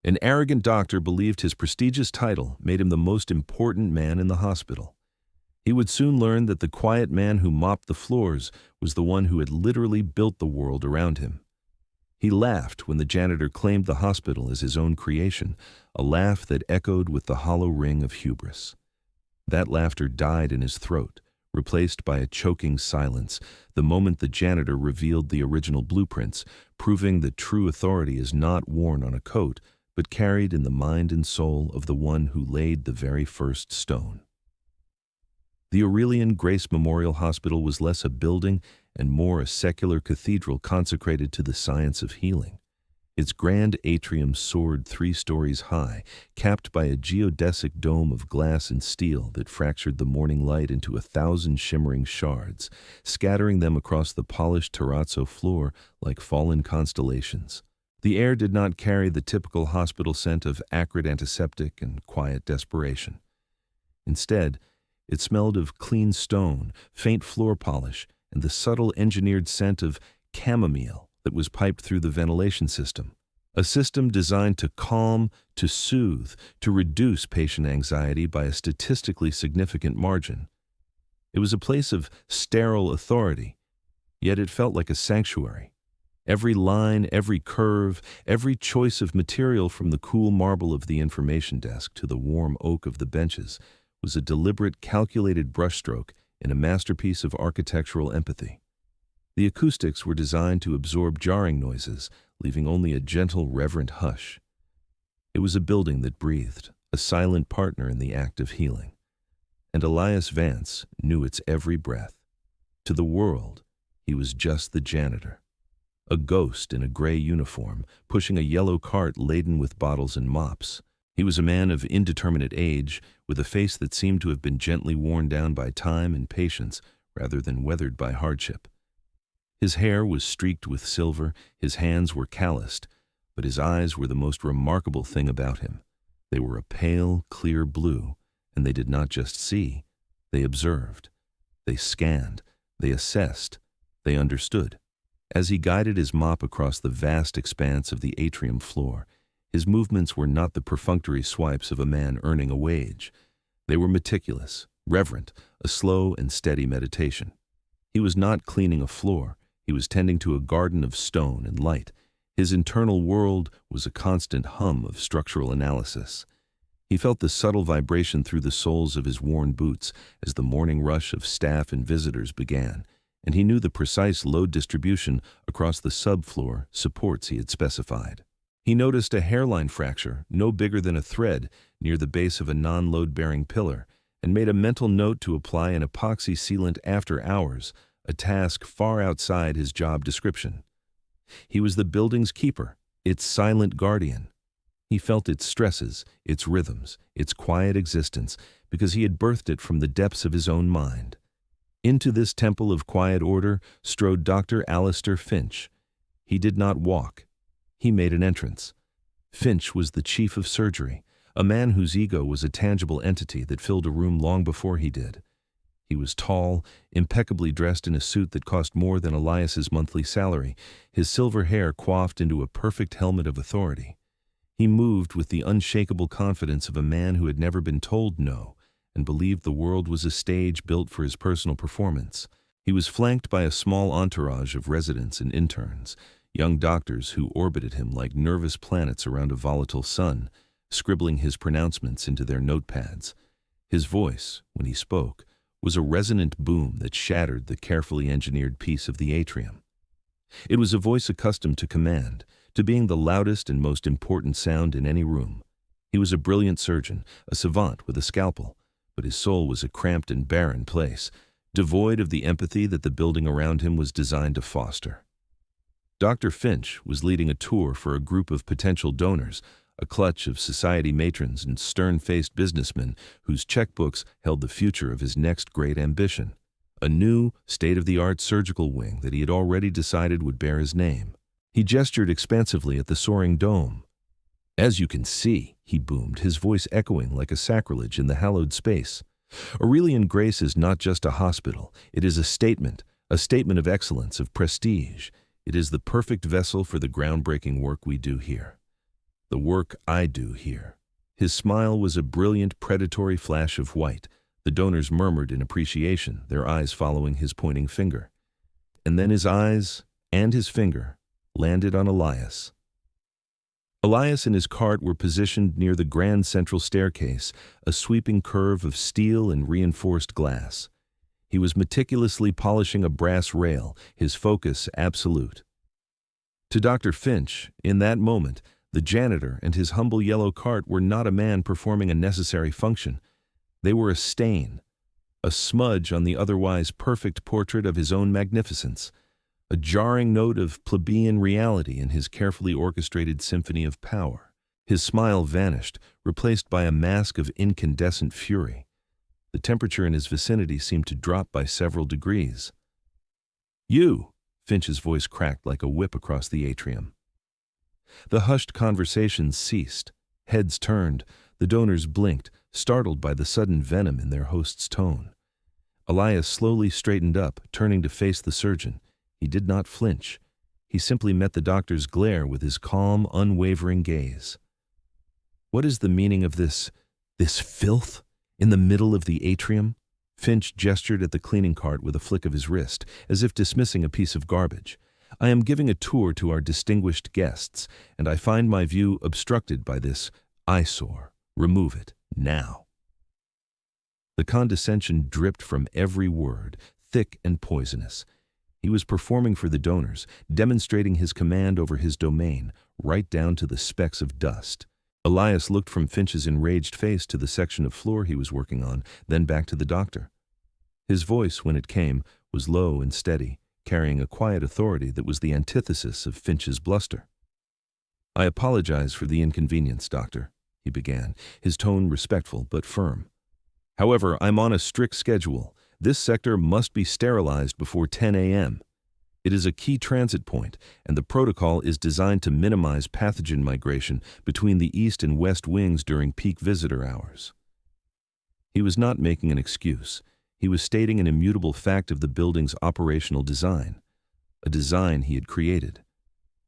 An arrogant doctor believed his prestigious title made him the most important man in the hospital. He would soon learn that the quiet man who mopped the floors was the one who had literally built the world around him. He laughed when the janitor claimed the hospital as his own creation, a laugh that echoed with the hollow ring of hubris. That laughter died in his throat, replaced by a choking silence, the moment the janitor revealed the original blueprints, proving that true authority is not worn on a coat, but carried in the mind and soul of the one who laid the very first stone. The Aurelian Grace Memorial Hospital was less a building and more a secular cathedral consecrated to the science of healing. Its grand atrium soared 3 stories high, capped by a geodesic dome of glass and steel that fractured the morning light into 1,000 shimmering shards, scattering them across the polished terrazzo floor like fallen constellations. The air did not carry the typical hospital scent of acrid antiseptic and quiet desperation. Instead, it smelled of clean stone, faint floor polish, and the subtle engineered scent of chamomile that was piped through the ventilation system. A system designed to calm, to soothe, to reduce patient anxiety by a statistically significant margin. It was a place of sterile authority, yet it felt like a sanctuary. Every line, every curve, every choice of material from the cool marble of the information desk to the warm oak of the benches was a deliberate, calculated brushstroke in a masterpiece of architectural empathy. The acoustics were designed to absorb jarring noises, leaving only a gentle, reverent hush. It was a building that breathed, a silent partner in the act of healing. And Elias Vance knew its every breath. To the world, he was just the janitor. A ghost in a gray uniform, pushing a yellow cart laden with bottles and mops. He was a man of indeterminate age, with a face that seemed to have been gently worn down by time and patience rather than weathered by hardship. His hair was streaked with silver, his hands were calloused, but his eyes were the most remarkable thing about him. They were a pale, clear blue, and they did not just see, they observed. They scanned, they assessed, they understood. As he guided his mop across the vast expanse of the atrium floor, his movements were not the perfunctory swipes of a man earning a wage. They were meticulous, reverent, a slow and steady meditation. He was not cleaning a floor. He was tending to a garden of stone and light. His internal world was a constant hum of structural analysis. He felt the subtle vibration through the soles of his worn boots as the morning rush of staff and visitors began, and he knew the precise load distribution across the subfloor supports he had specified. He noticed a hairline fracture, no bigger than a thread, near the base of a non-load-bearing pillar, and made a mental note to apply an epoxy sealant after hours, a task far outside his job description. He was the building's keeper, its silent guardian. He felt its stresses, its rhythms, its quiet existence, because he had birthed it from the depths of his own mind. Into this temple of quiet order strode Dr. Alistair Finch. He did not walk. He made an entrance. Finch was the chief of surgery, a man whose ego was a tangible entity that filled a room long before he did. He was tall, impeccably dressed in a suit that cost more than Elias's monthly salary, his silver hair coiffed into a perfect helmet of authority. He moved with the unshakable confidence of a man who had never been told no, and believed the world was a stage built for his personal performance. He was flanked by a small entourage of residents and interns, young doctors who orbited him like nervous planets around a volatile sun, scribbling his pronouncements into their notepads. His voice, when he spoke, was a resonant boom that shattered the carefully engineered peace of the atrium. It was a voice accustomed to command, to being the loudest and most important sound in any room. He was a brilliant surgeon, a savant with a scalpel, but his soul was a cramped and barren place, devoid of the empathy that the building around him was designed to foster. Dr. Finch was leading a tour for a group of potential donors, a clutch of society matrons and stern-faced businessmen whose checkbooks held the future of his next great ambition, a new, state-of-the-art surgical wing that he had already decided would bear his name. He gestured expansively at the soaring dome. "As you can see," he boomed, his voice echoing like a sacrilege in the hallowed space, "Aurelian Grace is not just a hospital. It is a statement of excellence, of prestige. It is the perfect vessel for the groundbreaking work we do here." The work I do here." His smile was a brilliant predatory flash of white. The donors murmured in appreciation, their eyes following his pointing finger. And then his eyes and his finger landed on Elias. Elias and his cart were positioned near the grand central staircase, a sweeping curve of steel and reinforced glass. He was meticulously polishing a brass rail, his focus absolute. To Dr. Finch, in that moment, the janitor and his humble yellow cart were not a man performing a necessary function. They were a stain, a smudge on the otherwise perfect portrait of his own magnificence, a jarring note of plebeian reality in his carefully orchestrated symphony of power. His smile vanished, replaced by a mask of incandescent fury. The temperature in his vicinity seemed to drop by several degrees. "You!" Finch's voice cracked like a whip across the atrium. The hushed conversations ceased. Heads turned. The donors blinked, startled by the sudden venom in their host's tone. Elias slowly straightened up, turning to face the surgeon. He did not flinch. He simply met the doctor's glare with his calm, unwavering gaze. "What is the meaning of this filth in the middle of the atrium?" Finch gestured at the cleaning cart with a flick of his wrist, as if dismissing a piece of garbage. "I am giving a tour to our distinguished guests, and I find my view obstructed by this eyesore. Remove it, now." The condescension dripped from every word, thick and poisonous. He was performing for the donors, demonstrating his command over his domain, right down to the specks of dust. Elias looked from Finch's enraged face to the section of floor he was working on, then back to the doctor. His voice, when it came, was low and steady, carrying a quiet authority that was the antithesis of Finch's bluster. "I apologize for the inconvenience, Doctor," he began, his tone respectful but firm. "However, I'm on a strict schedule. This sector must be sterilized before 10 a.m. It is a key transit point, and the protocol is designed to minimize pathogen migration between the east and west wings during peak visitor hours." He was not making an excuse. He was stating an immutable fact of the building's operational design, a design he had created.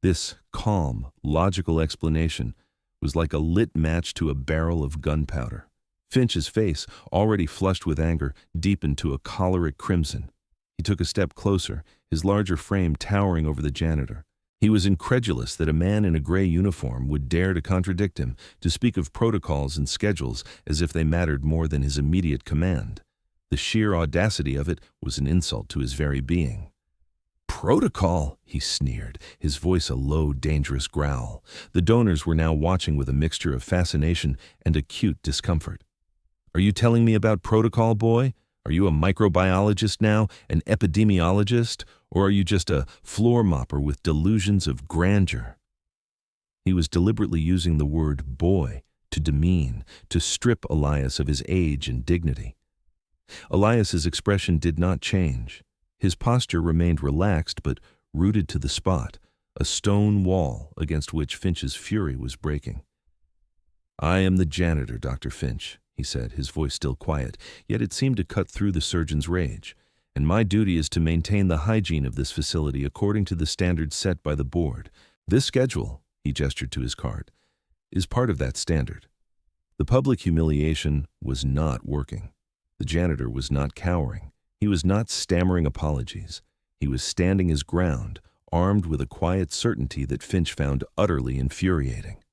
This calm, logical explanation was like a lit match to a barrel of gunpowder. Finch's face, already flushed with anger, deepened to a choleric crimson. He took a step closer, his larger frame towering over the janitor. He was incredulous that a man in a gray uniform would dare to contradict him, to speak of protocols and schedules as if they mattered more than his immediate command. The sheer audacity of it was an insult to his very being. "Protocol?" he sneered, his voice a low, dangerous growl. The donors were now watching with a mixture of fascination and acute discomfort. "Are you telling me about protocol, boy? Are you a microbiologist now, an epidemiologist, or are you just a floor mopper with delusions of grandeur?" He was deliberately using the word boy to demean, to strip Elias of his age and dignity. Elias's expression did not change. His posture remained relaxed but rooted to the spot, a stone wall against which Finch's fury was breaking. "I am the janitor, Dr. Finch," he said, his voice still quiet, yet it seemed to cut through the surgeon's rage. "And my duty is to maintain the hygiene of this facility according to the standards set by the board. This schedule," he gestured to his cart, "is part of that standard." The public humiliation was not working. The janitor was not cowering. He was not stammering apologies. He was standing his ground, armed with a quiet certainty that Finch found utterly infuriating.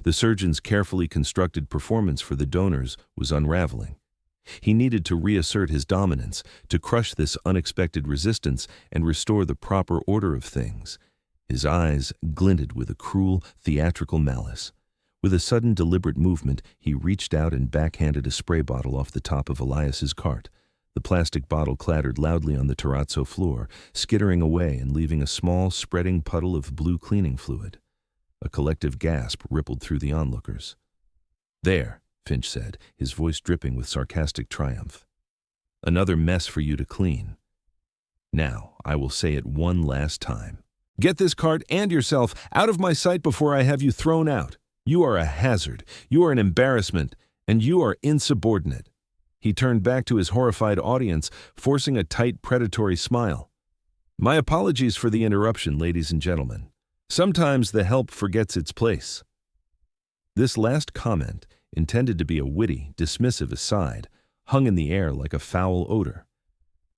The surgeon's carefully constructed performance for the donors was unraveling. He needed to reassert his dominance, to crush this unexpected resistance and restore the proper order of things. His eyes glinted with a cruel, theatrical malice. With a sudden, deliberate movement, he reached out and backhanded a spray bottle off the top of Elias's cart. The plastic bottle clattered loudly on the terrazzo floor, skittering away and leaving a small, spreading puddle of blue cleaning fluid. A collective gasp rippled through the onlookers. "There," Finch said, his voice dripping with sarcastic triumph. "Another mess for you to clean. Now, I will say it one last time. Get this cart and yourself out of my sight before I have you thrown out. You are a hazard, you are an embarrassment, and you are insubordinate." He turned back to his horrified audience, forcing a tight, predatory smile. "My apologies for the interruption, ladies and gentlemen. Sometimes the help forgets its place." This last comment, intended to be a witty, dismissive aside, hung in the air like a foul odor.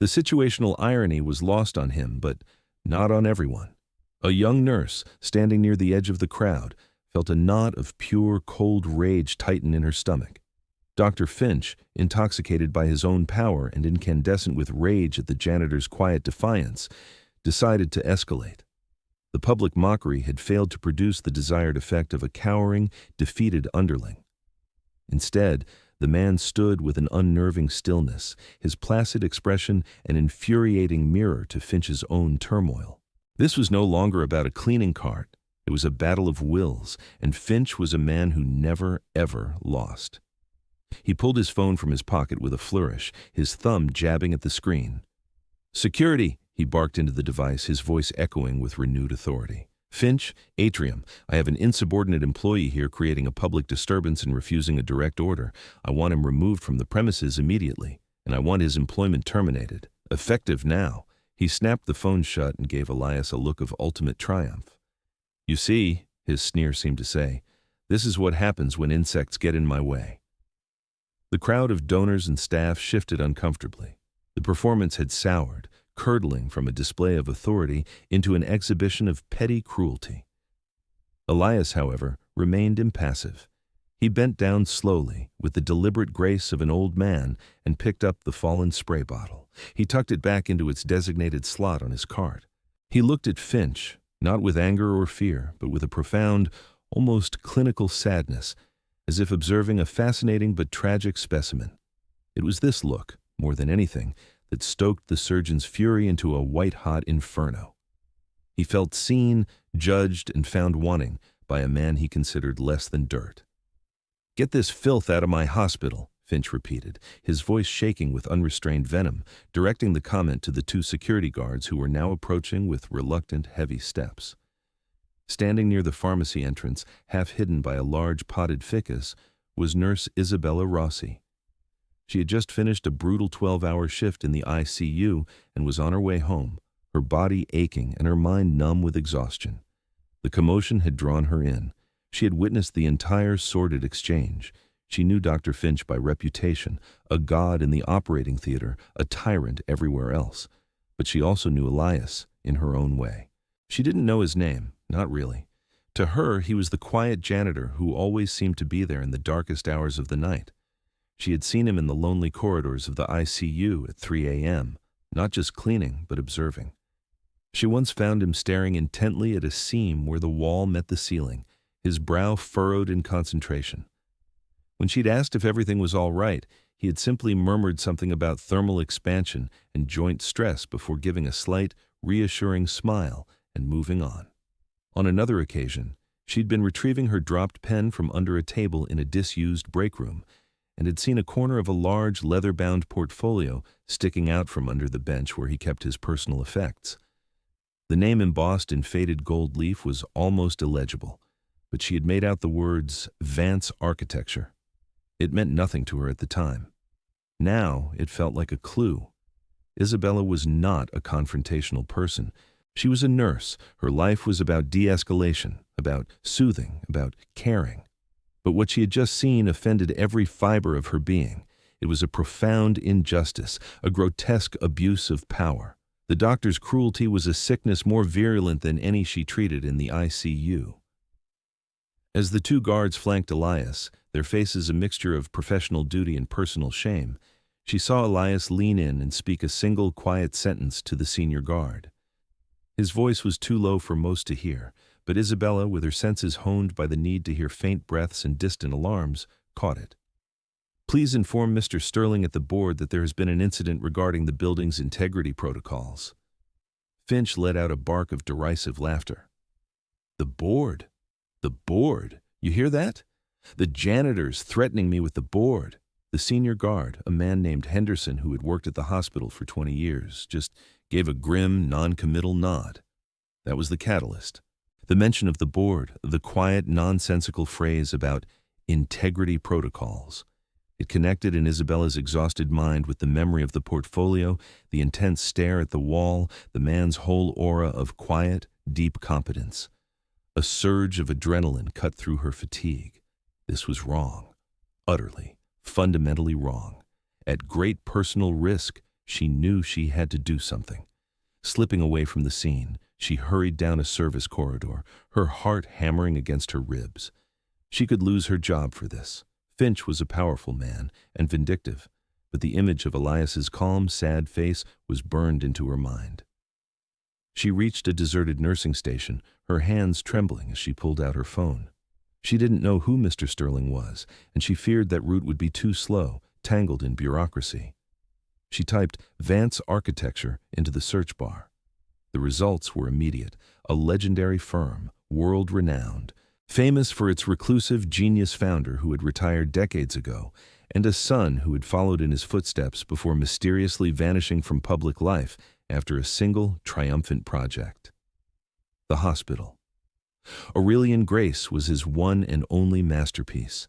The situational irony was lost on him, but not on everyone. A young nurse, standing near the edge of the crowd, felt a knot of pure, cold rage tighten in her stomach. Dr. Finch, intoxicated by his own power and incandescent with rage at the janitor's quiet defiance, decided to escalate. The public mockery had failed to produce the desired effect of a cowering, defeated underling. Instead, the man stood with an unnerving stillness, his placid expression an infuriating mirror to Finch's own turmoil. This was no longer about a cleaning cart. It was a battle of wills, and Finch was a man who never, ever lost. He pulled his phone from his pocket with a flourish, his thumb jabbing at the screen. "Security!" he barked into the device, his voice echoing with renewed authority. "Finch, Atrium, I have an insubordinate employee here creating a public disturbance and refusing a direct order. I want him removed from the premises immediately, and I want his employment terminated. Effective now." He snapped the phone shut and gave Elias a look of ultimate triumph. "You see," his sneer seemed to say, "this is what happens when insects get in my way." The crowd of donors and staff shifted uncomfortably. The performance had soured, curdling from a display of authority into an exhibition of petty cruelty. Elias, however, remained impassive. He bent down slowly, with the deliberate grace of an old man, and picked up the fallen spray bottle. He tucked it back into its designated slot on his cart. He looked at Finch, not with anger or fear, but with a profound, almost clinical sadness, as if observing a fascinating but tragic specimen. It was this look, more than anything, that stoked the surgeon's fury into a white-hot inferno. He felt seen, judged, and found wanting by a man he considered less than dirt. "Get this filth out of my hospital," Finch repeated, his voice shaking with unrestrained venom, directing the comment to the two security guards who were now approaching with reluctant, heavy steps. Standing near the pharmacy entrance, half hidden by a large potted ficus, was Nurse Isabella Rossi. She had just finished a brutal 12-hour shift in the ICU and was on her way home, her body aching and her mind numb with exhaustion. The commotion had drawn her in. She had witnessed the entire sordid exchange. She knew Dr. Finch by reputation, a god in the operating theater, a tyrant everywhere else. But she also knew Elias, in her own way. She didn't know his name, not really. To her, he was the quiet janitor who always seemed to be there in the darkest hours of the night. She had seen him in the lonely corridors of the ICU at 3 a.m., not just cleaning, but observing. She once found him staring intently at a seam where the wall met the ceiling, his brow furrowed in concentration. When she'd asked if everything was all right, he had simply murmured something about thermal expansion and joint stress before giving a slight, reassuring smile and moving on. On another occasion, she'd been retrieving her dropped pen from under a table in a disused break room and had seen a corner of a large leather-bound portfolio sticking out from under the bench where he kept his personal effects. The name embossed in faded gold leaf was almost illegible, but she had made out the words Vance Architecture. It meant nothing to her at the time. Now it felt like a clue. Isabella was not a confrontational person. She was a nurse. Her life was about de-escalation, about soothing, about caring. But what she had just seen offended every fiber of her being. It was a profound injustice, a grotesque abuse of power. The doctor's cruelty was a sickness more virulent than any she treated in the ICU. As the two guards flanked Elias, their faces a mixture of professional duty and personal shame, she saw Elias lean in and speak a single quiet sentence to the senior guard. His voice was too low for most to hear, but Isabella, with her senses honed by the need to hear faint breaths and distant alarms, caught it. "Please inform Mr. Sterling at the board that there has been an incident regarding the building's integrity protocols." Finch let out a bark of derisive laughter. "The board? The board? You hear that? The janitor's threatening me with the board." The senior guard, a man named Henderson who had worked at the hospital for 20 years, just gave a grim, non-committal nod. That was the catalyst. The mention of the board, the quiet, nonsensical phrase about integrity protocols. It connected in Isabella's exhausted mind with the memory of the portfolio, the intense stare at the wall, the man's whole aura of quiet, deep competence. A surge of adrenaline cut through her fatigue. This was wrong. Utterly, fundamentally wrong. At great personal risk, she knew she had to do something. Slipping away from the scene, she hurried down a service corridor, her heart hammering against her ribs. She could lose her job for this. Finch was a powerful man and vindictive, but the image of Elias's calm, sad face was burned into her mind. She reached a deserted nursing station, her hands trembling as she pulled out her phone. She didn't know who Mr. Sterling was, and she feared that route would be too slow, tangled in bureaucracy. She typed Vance Architecture into the search bar. The results were immediate. A legendary firm, world-renowned, famous for its reclusive genius founder who had retired decades ago, and a son who had followed in his footsteps before mysteriously vanishing from public life after a single, triumphant project. The hospital. Aurelian Grace was his one and only masterpiece.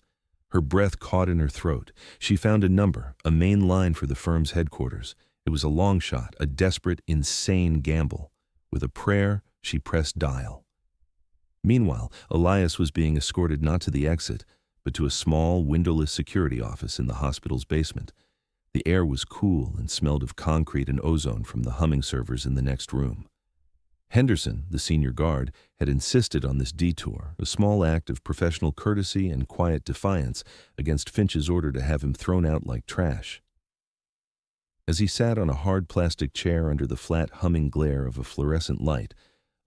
Her breath caught in her throat. She found a number, a main line for the firm's headquarters. It was a long shot, a desperate, insane gamble. With a prayer, she pressed dial. Meanwhile, Elias was being escorted not to the exit, but to a small, windowless security office in the hospital's basement. The air was cool and smelled of concrete and ozone from the humming servers in the next room. Henderson, the senior guard, had insisted on this detour, a small act of professional courtesy and quiet defiance against Finch's order to have him thrown out like trash. As he sat on a hard plastic chair under the flat humming glare of a fluorescent light,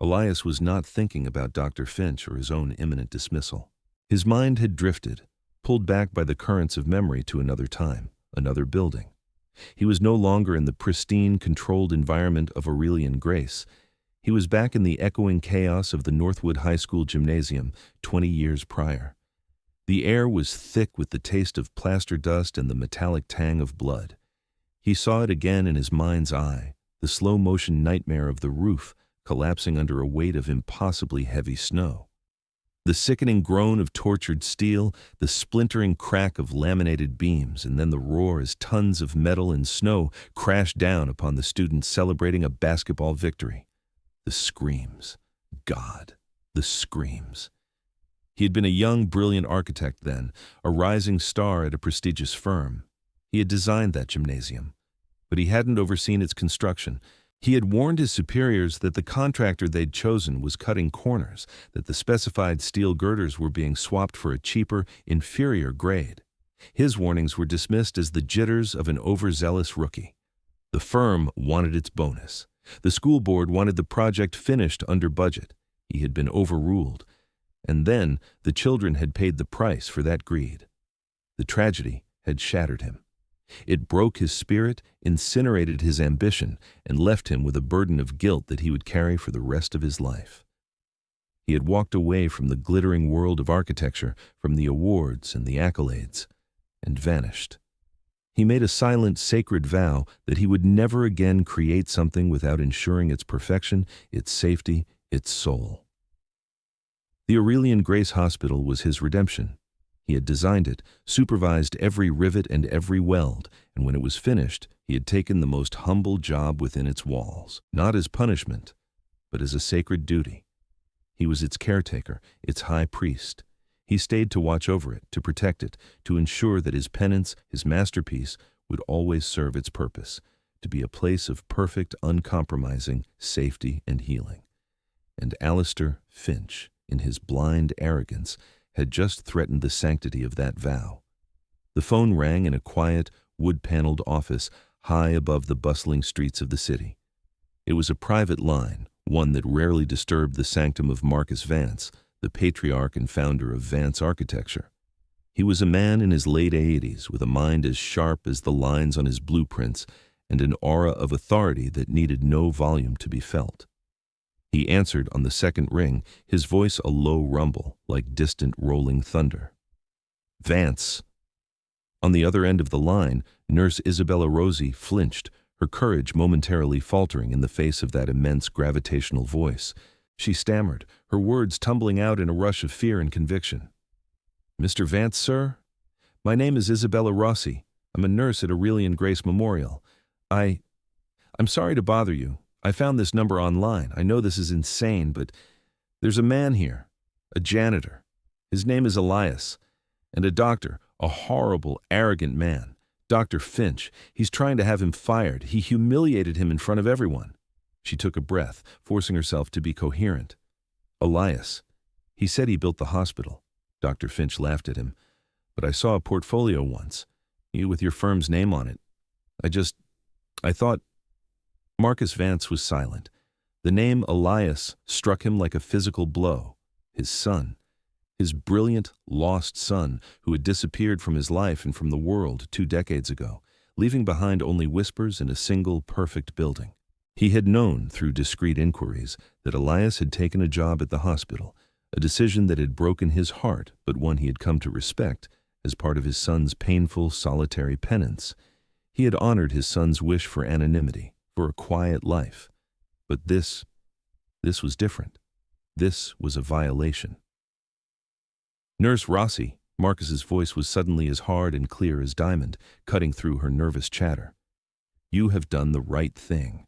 Elias was not thinking about Dr. Finch or his own imminent dismissal. His mind had drifted, pulled back by the currents of memory to another time, another building. He was no longer in the pristine, controlled environment of Aurelian Grace. He was back in the echoing chaos of the Northwood High School gymnasium 20 years prior. The air was thick with the taste of plaster dust and the metallic tang of blood. He saw it again in his mind's eye, the slow-motion nightmare of the roof collapsing under a weight of impossibly heavy snow. The sickening groan of tortured steel, the splintering crack of laminated beams, and then the roar as tons of metal and snow crashed down upon the students celebrating a basketball victory. The screams. God, the screams. He had been a young, brilliant architect then, a rising star at a prestigious firm. He had designed that gymnasium, but he hadn't overseen its construction. He had warned his superiors that the contractor they'd chosen was cutting corners, that the specified steel girders were being swapped for a cheaper, inferior grade. His warnings were dismissed as the jitters of an overzealous rookie. The firm wanted its bonus. The school board wanted the project finished under budget. He had been overruled. And then the children had paid the price for that greed. The tragedy had shattered him. It broke his spirit, incinerated his ambition, and left him with a burden of guilt that he would carry for the rest of his life. He had walked away from the glittering world of architecture, from the awards and the accolades, and vanished. He made a silent, sacred vow that he would never again create something without ensuring its perfection, its safety, its soul. The Aurelian Grace Hospital was his redemption. He had designed it, supervised every rivet and every weld, and when it was finished, he had taken the most humble job within its walls, not as punishment, but as a sacred duty. He was its caretaker, its high priest. He stayed to watch over it, to protect it, to ensure that his penance, his masterpiece, would always serve its purpose, to be a place of perfect, uncompromising safety and healing. And Alistair Finch, in his blind arrogance, had just threatened the sanctity of that vow. The phone rang in a quiet, wood-paneled office high above the bustling streets of the city. It was a private line, one that rarely disturbed the sanctum of Marcus Vance, the patriarch and founder of Vance Architecture. He was a man in his late 80s with a mind as sharp as the lines on his blueprints and an aura of authority that needed no volume to be felt. He answered on the second ring, his voice a low rumble, like distant rolling thunder. Vance. On the other end of the line, Nurse Isabella Rosie flinched, her courage momentarily faltering in the face of that immense gravitational voice. She stammered, her words tumbling out in a rush of fear and conviction. "Mr. Vance, sir? My name is Isabella Rossi. I'm a nurse at Aurelian Grace Memorial. I'm sorry to bother you. I found this number online. I know this is insane, but there's a man here, a janitor. His name is Elias. And a doctor, a horrible, arrogant man. Dr. Finch, he's trying to have him fired. He humiliated him in front of everyone. She took a breath, forcing herself to be coherent. Elias. He said he built the hospital. Dr. Finch laughed at him. But I saw a portfolio once. You with your firm's name on it. I thought. Marcus Vance was silent. The name Elias struck him like a physical blow. His son. His brilliant, lost son, who had disappeared from his life and from the world 2 decades ago, leaving behind only whispers in a single perfect building. He had known, through discreet inquiries, that Elias had taken a job at the hospital, a decision that had broken his heart, but one he had come to respect as part of his son's painful, solitary penance. He had honored his son's wish for anonymity, for a quiet life. But this was different. This was a violation. Nurse Rossi, Marcus's voice was suddenly as hard and clear as diamond, cutting through her nervous chatter. You have done the right thing.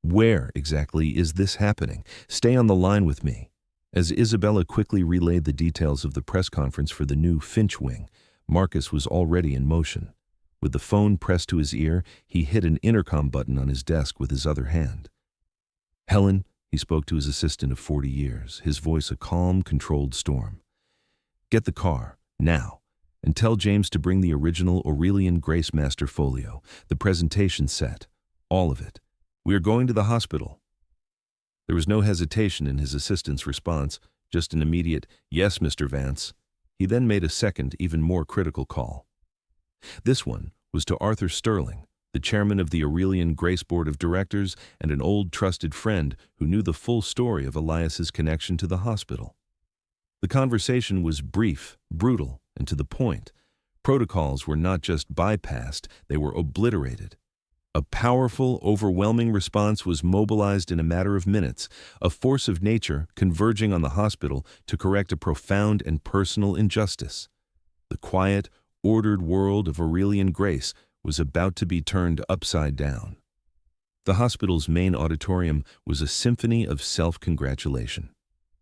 Where exactly is this happening? Stay on the line with me. As Isabella quickly relayed the details of the press conference for the new Finch wing, Marcus was already in motion. With the phone pressed to his ear, he hit an intercom button on his desk with his other hand. Helen, he spoke to his assistant of 40 years, his voice a calm, controlled storm. Get the car, now, and tell James to bring the original Aurelian Grace Master folio, the presentation set, all of it. We are going to the hospital. There was no hesitation in his assistant's response, just an immediate, yes, Mr. Vance. He then made a second, even more critical call. This one was to Arthur Sterling, the chairman of the Aurelian Grace Board of Directors and an old trusted friend who knew the full story of Elias's connection to the hospital. The conversation was brief, brutal, and to the point. Protocols were not just bypassed, they were obliterated. A powerful, overwhelming response was mobilized in a matter of minutes, a force of nature converging on the hospital to correct a profound and personal injustice. The quiet, ordered world of Aurelian Grace was about to be turned upside down. The hospital's main auditorium was a symphony of self-congratulation.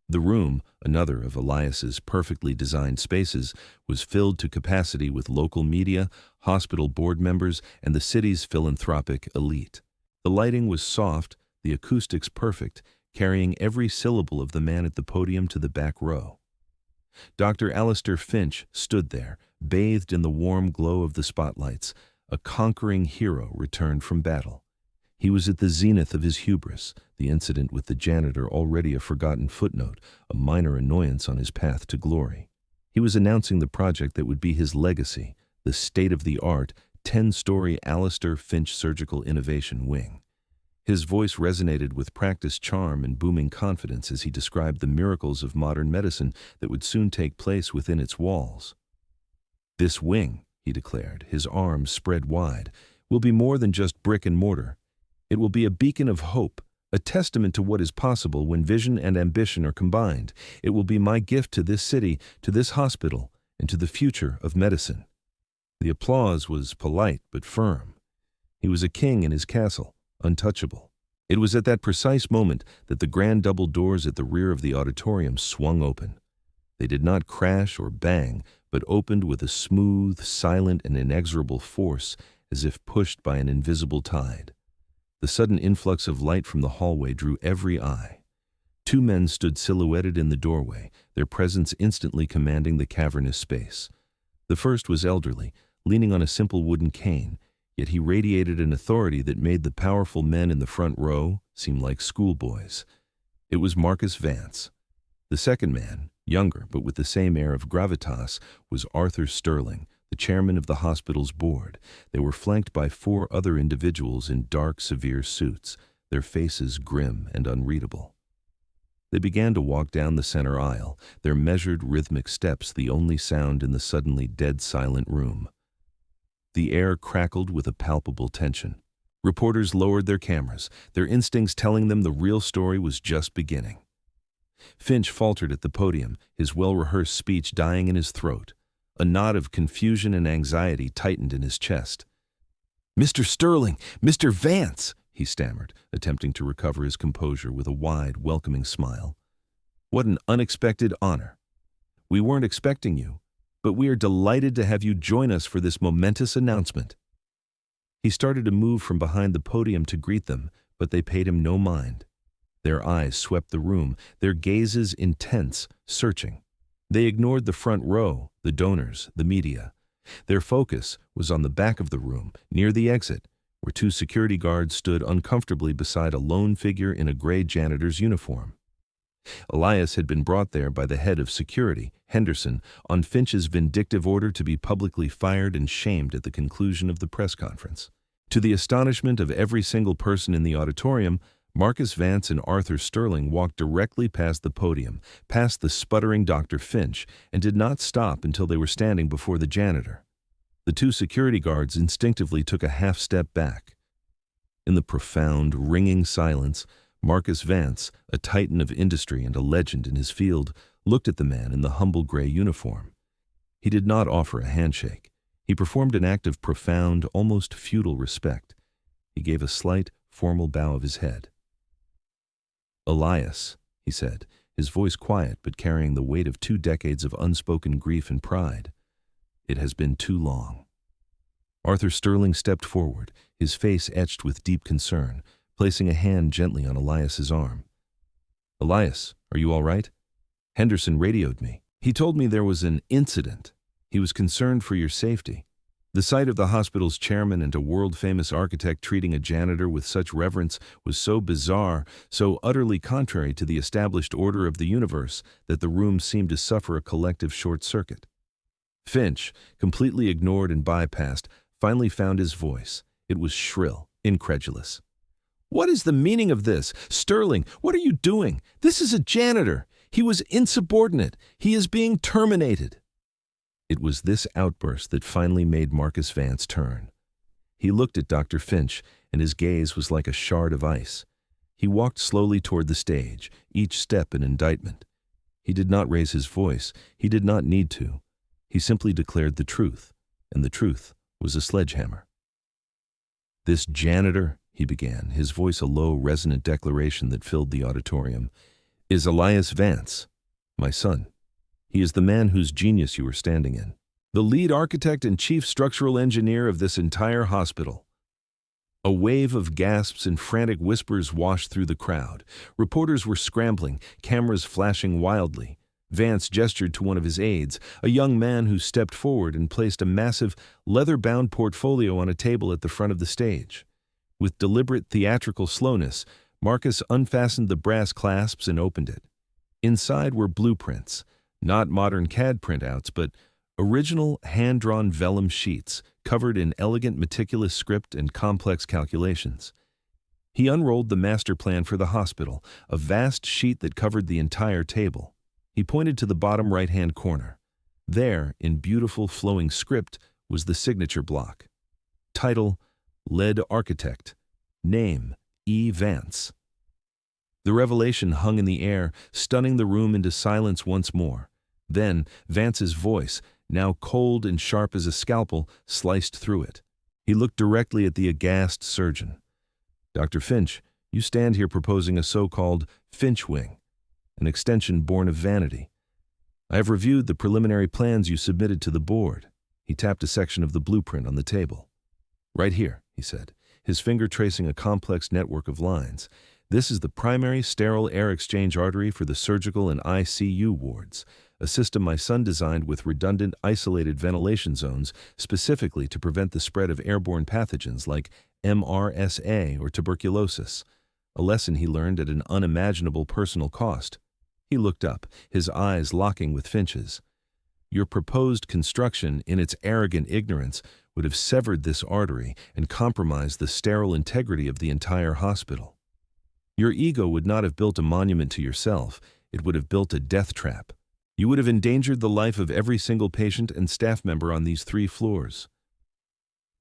The room, another of Elias's perfectly designed spaces, was filled to capacity with local media, hospital board members, and the city's philanthropic elite. The lighting was soft, the acoustics perfect, carrying every syllable of the man at the podium to the back row. Dr. Alistair Finch stood there, bathed in the warm glow of the spotlights, a conquering hero returned from battle. He was at the zenith of his hubris, the incident with the janitor already a forgotten footnote, a minor annoyance on his path to glory. He was announcing the project that would be his legacy, the state-of-the-art, 10-story Alistair Finch Surgical Innovation Wing. His voice resonated with practiced charm and booming confidence as he described the miracles of modern medicine that would soon take place within its walls. This wing, he declared, his arms spread wide, will be more than just brick and mortar. It will be a beacon of hope, a testament to what is possible when vision and ambition are combined. It will be my gift to this city, to this hospital, and to the future of medicine. The applause was polite but firm. He was a king in his castle, untouchable. It was at that precise moment that the grand double doors at the rear of the auditorium swung open. They did not crash or bang, but opened with a smooth, silent, and inexorable force, as if pushed by an invisible tide. The sudden influx of light from the hallway drew every eye. 2 men stood silhouetted in the doorway, their presence instantly commanding the cavernous space. The first was elderly, leaning on a simple wooden cane, yet he radiated an authority that made the powerful men in the front row seem like schoolboys. It was Marcus Vance. The second man, younger but with the same air of gravitas, was Arthur Sterling, the chairman of the hospital's board. They were flanked by 4 other individuals in dark, severe suits, their faces grim and unreadable. They began to walk down the center aisle, their measured, rhythmic steps the only sound in the suddenly dead silent room. The air crackled with a palpable tension. Reporters lowered their cameras, their instincts telling them the real story was just beginning. Finch faltered at the podium, his well-rehearsed speech dying in his throat. A knot of confusion and anxiety tightened in his chest. "Mr. Sterling! Mr. Vance!" he stammered, attempting to recover his composure with a wide, welcoming smile. "What an unexpected honor. We weren't expecting you. but we are delighted to have you join us for this momentous announcement." He started to move from behind the podium to greet them, but they paid him no mind. Their eyes swept the room, their gazes intense, searching. They ignored the front row, the donors, the media. Their focus was on the back of the room, near the exit, where two security guards stood uncomfortably beside a lone figure in a gray janitor's uniform. Elias had been brought there by the head of security, Henderson, on Finch's vindictive order to be publicly fired and shamed at the conclusion of the press conference. To the astonishment of every single person in the auditorium, Marcus Vance and Arthur Sterling walked directly past the podium, past the sputtering Dr. Finch, and did not stop until they were standing before the janitor. The two security guards instinctively took a half step back. In the profound, ringing silence, Marcus Vance, a titan of industry and a legend in his field, looked at the man in the humble gray uniform. He did not offer a handshake. He performed an act of profound, almost feudal respect. He gave a slight, formal bow of his head. "Elias," he said, his voice quiet but carrying the weight of 2 decades of unspoken grief and pride. "It has been too long." Arthur Sterling stepped forward, his face etched with deep concern, placing a hand gently on Elias's arm. "Elias, are you all right? Henderson radioed me. He told me there was an incident. He was concerned for your safety." The sight of the hospital's chairman and a world-famous architect treating a janitor with such reverence was so bizarre, so utterly contrary to the established order of the universe, that the room seemed to suffer a collective short circuit. Finch, completely ignored and bypassed, finally found his voice. It was shrill, incredulous. "What is the meaning of this? Sterling, what are you doing? This is a janitor. He was insubordinate. He is being terminated." It was this outburst that finally made Marcus Vance turn. He looked at Dr. Finch, and his gaze was like a shard of ice. He walked slowly toward the stage, each step an indictment. He did not raise his voice. He did not need to. He simply declared the truth, and the truth was a sledgehammer. "This janitor," he began, his voice a low, resonant declaration that filled the auditorium, "is Elias Vance, my son. He is the man whose genius you are standing in, the lead architect and chief structural engineer of this entire hospital." A wave of gasps and frantic whispers washed through the crowd. Reporters were scrambling, cameras flashing wildly. Vance gestured to one of his aides, a young man who stepped forward and placed a massive, leather-bound portfolio on a table at the front of the stage. With deliberate theatrical slowness, Marcus unfastened the brass clasps and opened it. Inside were blueprints, not modern CAD printouts, but original hand-drawn vellum sheets covered in elegant meticulous script and complex calculations. He unrolled the master plan for the hospital, a vast sheet that covered the entire table. He pointed to the bottom right-hand corner. There, in beautiful flowing script, was the signature block. Title, Lead Architect. Name, E. Vance. The revelation hung in the air, stunning the room into silence once more. Then, Vance's voice, now cold and sharp as a scalpel, sliced through it. He looked directly at the aghast surgeon. "Dr. Finch, you stand here proposing a so-called Finch wing, an extension born of vanity. I have reviewed the preliminary plans you submitted to the board." He tapped a section of the blueprint on the table. "Right here," he said, his finger tracing a complex network of lines. "This is the primary sterile air exchange artery for the surgical and ICU wards, a system my son designed with redundant, isolated ventilation zones specifically to prevent the spread of airborne pathogens like MRSA or tuberculosis, a lesson he learned at an unimaginable personal cost." He looked up, his eyes locking with Finch's. "Your proposed construction, in its arrogant ignorance, would have severed this artery and compromised the sterile integrity of the entire hospital. Your ego would not have built a monument to yourself, it would have built a death trap. You would have endangered the life of every single patient and staff member on these 3 floors.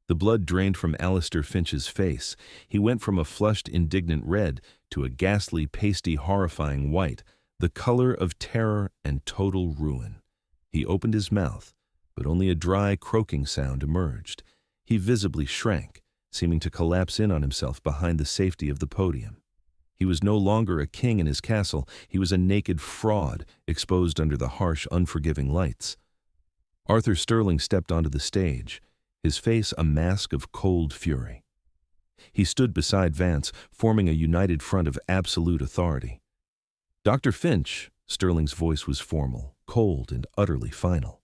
The blood drained from Alistair Finch's face. He went from a flushed, indignant red to a ghastly, pasty, horrifying white, the color of terror and total ruin. He opened his mouth, but only a dry, croaking sound emerged. He visibly shrank, seeming to collapse in on himself behind the safety of the podium. He was no longer a king in his castle. He was a naked fraud, exposed under the harsh, unforgiving lights. Arthur Sterling stepped onto the stage, his face a mask of cold fury. He stood beside Vance, forming a united front of absolute authority. "Dr. Finch," Sterling's voice was formal, cold, and utterly final.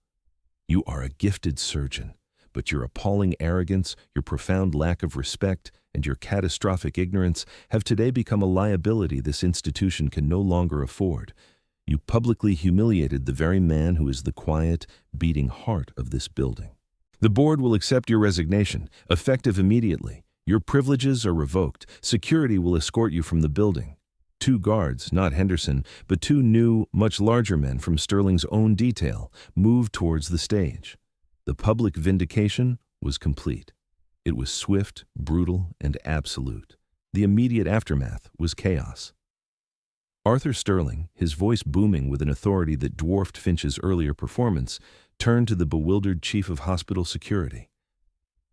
"You are a gifted surgeon, but your appalling arrogance, your profound lack of respect, and your catastrophic ignorance have today become a liability this institution can no longer afford. You publicly humiliated the very man who is the quiet, beating heart of this building. The board will accept your resignation, effective immediately. Your privileges are revoked. Security will escort you from the building." 2 guards, not Henderson, but 2 new, much larger men from Sterling's own detail, moved towards the stage. The public vindication was complete. It was swift, brutal, and absolute. The immediate aftermath was chaos. Arthur Sterling, his voice booming with an authority that dwarfed Finch's earlier performance, turned to the bewildered chief of hospital security.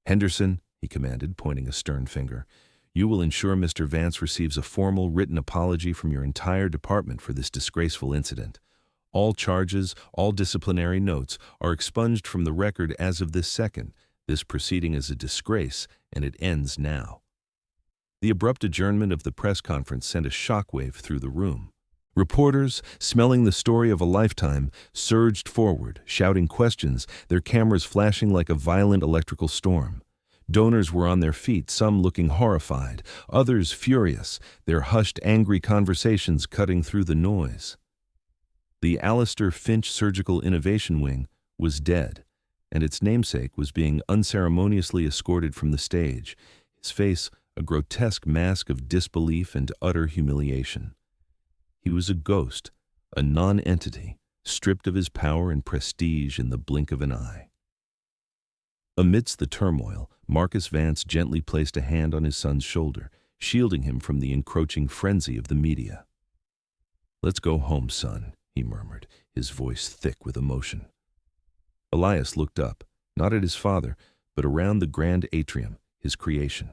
"Henderson," he commanded, pointing a stern finger, "you will ensure Mr. Vance receives a formal written apology from your entire department for this disgraceful incident. All charges, all disciplinary notes are expunged from the record as of this second. This proceeding is a disgrace, and it ends now." The abrupt adjournment of the press conference sent a shockwave through the room. Reporters, smelling the story of a lifetime, surged forward, shouting questions, their cameras flashing like a violent electrical storm. Donors were on their feet, some looking horrified, others furious, their hushed, angry conversations cutting through the noise. The Alistair Finch Surgical Innovation Wing was dead, and its namesake was being unceremoniously escorted from the stage, his face a grotesque mask of disbelief and utter humiliation. He was a ghost, a non-entity, stripped of his power and prestige in the blink of an eye. Amidst the turmoil, Marcus Vance gently placed a hand on his son's shoulder, shielding him from the encroaching frenzy of the media. "Let's go home, son," he murmured, his voice thick with emotion. Elias looked up, not at his father, but around the grand atrium, his creation.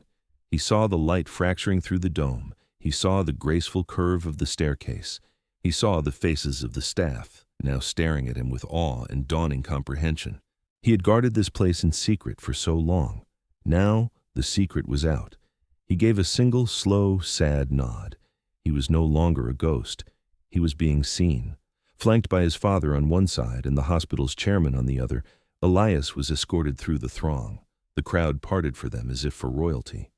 He saw the light fracturing through the dome. He saw the graceful curve of the staircase. He saw the faces of the staff, now staring at him with awe and dawning comprehension. He had guarded this place in secret for so long. Now the secret was out. He gave a single, slow, sad nod. He was no longer a ghost. He was being seen. Flanked by his father on one side and the hospital's chairman on the other, Elias was escorted through the throng. The crowd parted for them as if for royalty.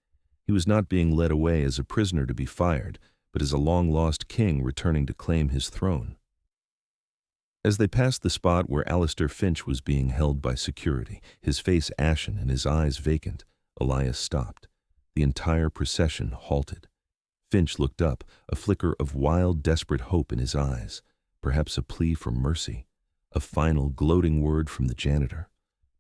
He was not being led away as a prisoner to be fired, but as a long-lost king returning to claim his throne. As they passed the spot where Alistair Finch was being held by security, his face ashen and his eyes vacant, Elias stopped. The entire procession halted. Finch looked up, a flicker of wild, desperate hope in his eyes, perhaps a plea for mercy, a final, gloating word from the janitor.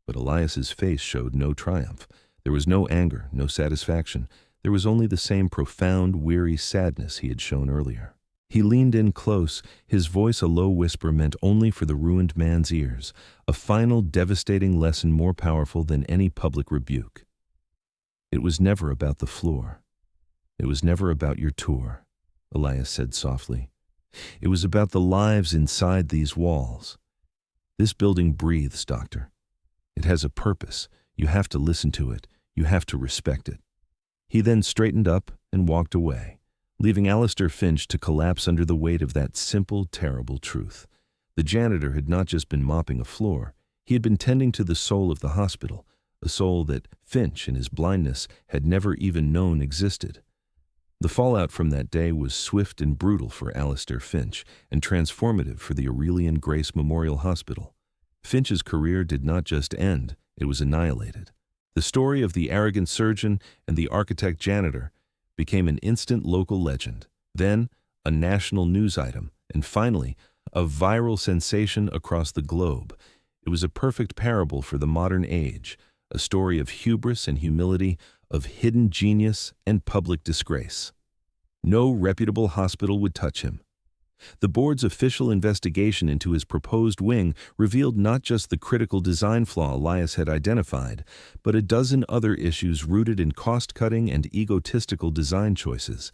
But Elias's face showed no triumph. There was no anger, no satisfaction. There was only the same profound, weary sadness he had shown earlier. He leaned in close, his voice a low whisper meant only for the ruined man's ears, a final, devastating lesson more powerful than any public rebuke. "It was never about the floor. It was never about your tour," Elias said softly. "It was about the lives inside these walls. This building breathes, Doctor. It has a purpose. You have to listen to it. You have to respect it." He then straightened up and walked away, leaving Alistair Finch to collapse under the weight of that simple, terrible truth. The janitor had not just been mopping a floor. He had been tending to the soul of the hospital, a soul that Finch, in his blindness, had never even known existed. The fallout from that day was swift and brutal for Alistair Finch, and transformative for the Aurelian Grace Memorial Hospital. Finch's career did not just end, it was annihilated. The story of the arrogant surgeon and the architect janitor became an instant local legend, then a national news item, and finally, a viral sensation across the globe. It was a perfect parable for the modern age, a story of hubris and humility, of hidden genius and public disgrace. No reputable hospital would touch him. The board's official investigation into his proposed wing revealed not just the critical design flaw Elias had identified, but a dozen other issues rooted in cost-cutting and egotistical design choices.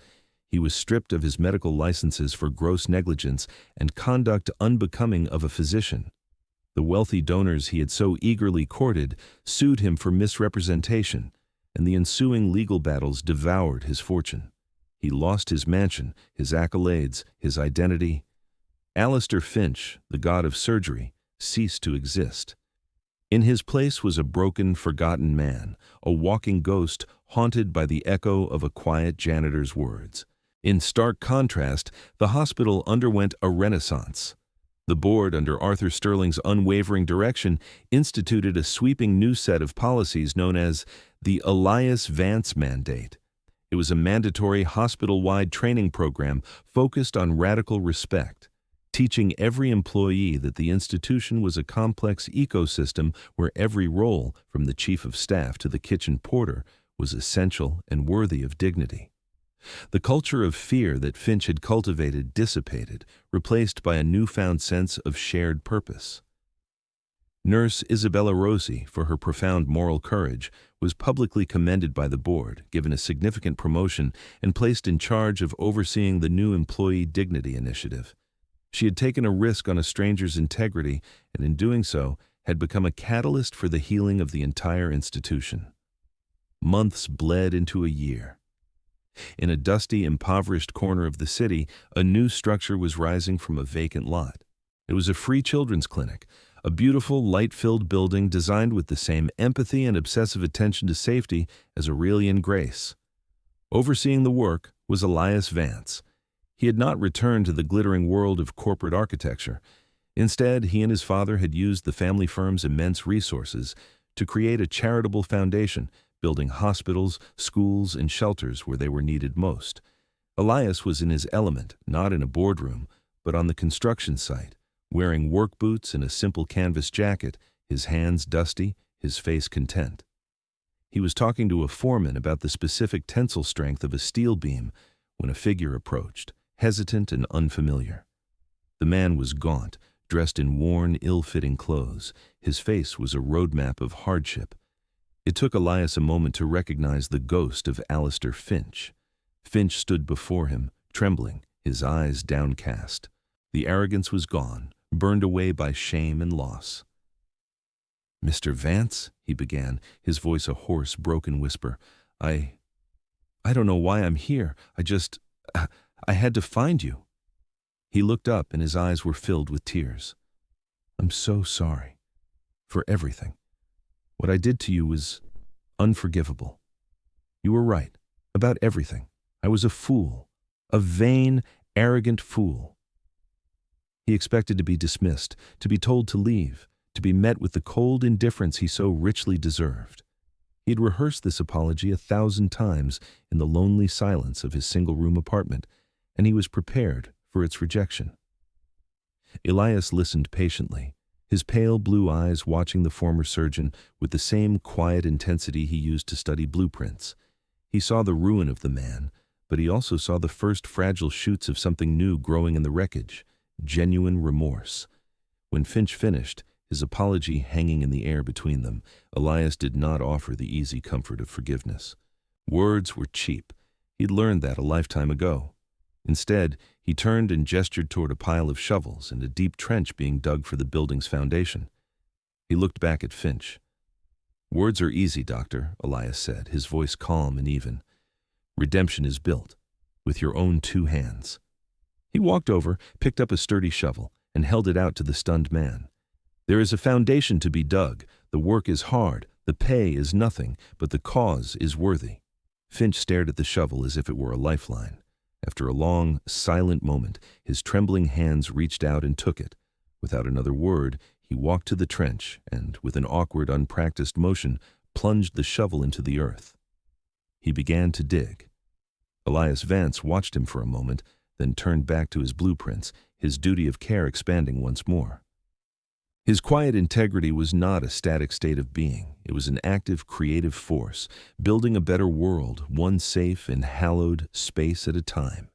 He was stripped of his medical licenses for gross negligence and conduct unbecoming of a physician. The wealthy donors he had so eagerly courted sued him for misrepresentation, and the ensuing legal battles devoured his fortune. He lost his mansion, his accolades, his identity. Alistair Finch, the god of surgery, ceased to exist. In his place was a broken, forgotten man, a walking ghost haunted by the echo of a quiet janitor's words. In stark contrast, the hospital underwent a renaissance. The board, under Arthur Sterling's unwavering direction, instituted a sweeping new set of policies known as the Elias Vance Mandate. It was a mandatory hospital-wide training program focused on radical respect, teaching every employee that the institution was a complex ecosystem where every role, from the chief of staff to the kitchen porter, was essential and worthy of dignity. The culture of fear that Finch had cultivated dissipated, replaced by a newfound sense of shared purpose. Nurse Isabella Rossi, for her profound moral courage, was publicly commended by the board, given a significant promotion, and placed in charge of overseeing the new Employee Dignity Initiative. She had taken a risk on a stranger's integrity, and in doing so, had become a catalyst for the healing of the entire institution. Months bled into a year. In a dusty, impoverished corner of the city, a new structure was rising from a vacant lot. It was a free children's clinic, a beautiful, light-filled building designed with the same empathy and obsessive attention to safety as Aurelian Grace. Overseeing the work was Elias Vance. He had not returned to the glittering world of corporate architecture. Instead, he and his father had used the family firm's immense resources to create a charitable foundation, building hospitals, schools, and shelters where they were needed most. Elias was in his element, not in a boardroom, but on the construction site, wearing work boots and a simple canvas jacket, his hands dusty, his face content. He was talking to a foreman about the specific tensile strength of a steel beam when a figure approached, hesitant and unfamiliar. The man was gaunt, dressed in worn, ill-fitting clothes. His face was a roadmap of hardship. It took Elias a moment to recognize the ghost of Alistair Finch. Finch stood before him, trembling, his eyes downcast. The arrogance was gone, burned away by shame and loss. "Mr. Vance," he began, his voice a hoarse, broken whisper, I don't know why I'm here. I had to find you." He looked up and his eyes were filled with tears. "I'm so sorry. For everything. What I did to you was unforgivable. You were right. About everything. I was a fool. A vain, arrogant fool." He expected to be dismissed, to be told to leave, to be met with the cold indifference he so richly deserved. He had rehearsed this apology 1,000 times in the lonely silence of his single-room apartment, and he was prepared for its rejection. Elias listened patiently, his pale blue eyes watching the former surgeon with the same quiet intensity he used to study blueprints. He saw the ruin of the man, but he also saw the first fragile shoots of something new growing in the wreckage, genuine remorse. When Finch finished, his apology hanging in the air between them, Elias did not offer the easy comfort of forgiveness. Words were cheap. He'd learned that a lifetime ago. Instead, he turned and gestured toward a pile of shovels and a deep trench being dug for the building's foundation. He looked back at Finch. "Words are easy, Doctor," Elias said, his voice calm and even. "Redemption is built, with your own 2 hands." He walked over, picked up a sturdy shovel, and held it out to the stunned man. "There is a foundation to be dug. The work is hard, the pay is nothing, but the cause is worthy." Finch stared at the shovel as if it were a lifeline. After a long, silent moment, his trembling hands reached out and took it. Without another word, he walked to the trench and, with an awkward, unpracticed motion, plunged the shovel into the earth. He began to dig. Elias Vance watched him for a moment, then turned back to his blueprints, his duty of care expanding once more. His quiet integrity was not a static state of being. It was an active, creative force, building a better world, one safe and hallowed space at a time.